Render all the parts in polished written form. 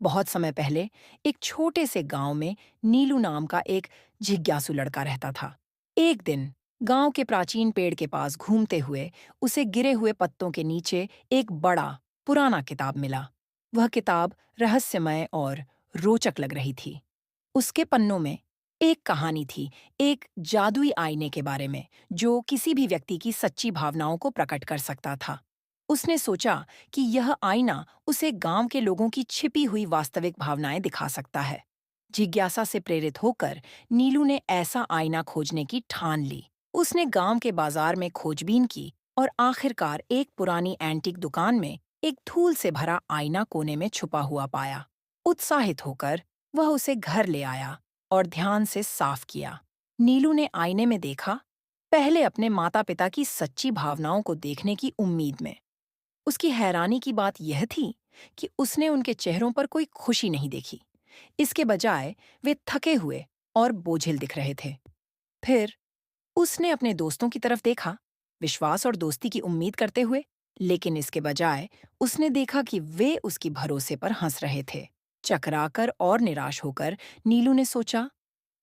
बहुत समय पहले एक छोटे से गांव में नीलू नाम का एक जिज्ञासु लड़का रहता था। एक दिन गांव के प्राचीन पेड़ के पास घूमते हुए उसे गिरे हुए पत्तों के नीचे एक बड़ा पुराना किताब मिला। वह किताब रहस्यमय और रोचक लग रही थी। उसके पन्नों में एक कहानी थी, एक जादुई आईने के बारे में जो किसी भी व्यक्ति की सच्ची भावनाओं को प्रकट कर सकता था। उसने सोचा कि यह आईना उसे गांव के लोगों की छिपी हुई वास्तविक भावनाएं दिखा सकता है। जिज्ञासा से प्रेरित होकर नीलू ने ऐसा आईना खोजने की ठान ली। उसने गांव के बाजार में खोजबीन की और आखिरकार एक पुरानी एंटीक दुकान में एक धूल से भरा आईना कोने में छुपा हुआ पाया। उत्साहित होकर वह उसे घर ले आया और ध्यान से साफ किया। नीलू ने आईने में देखा, पहले अपने माता पिता की सच्ची भावनाओं को देखने की उम्मीद में। उसकी हैरानी की बात यह थी कि उसने उनके चेहरों पर कोई खुशी नहीं देखी। इसके बजाय वे थके हुए और बोझिल दिख रहे थे। फिर उसने अपने दोस्तों की तरफ देखा, विश्वास और दोस्ती की उम्मीद करते हुए, लेकिन इसके बजाय उसने देखा कि वे उसकी भरोसे पर हंस रहे थे। चकराकर और निराश होकर नीलू ने सोचा,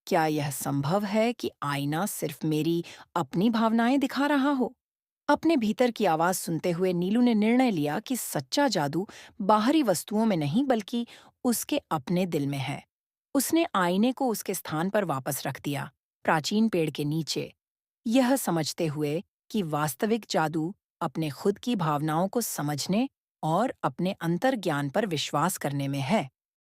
क्या यह संभव है कि आईना सिर्फ मेरी अपनी भावनाएं दिखा रहा हो? अपने भीतर की आवाज सुनते हुए नीलू ने निर्णय लिया कि सच्चा जादू बाहरी वस्तुओं में नहीं बल्कि उसके अपने दिल में है। उसने आईने को उसके स्थान पर वापस रख दिया, प्राचीन पेड़ के नीचे, यह समझते हुए कि वास्तविक जादू अपने खुद की भावनाओं को समझने और अपने अंतर्ज्ञान पर विश्वास करने में है।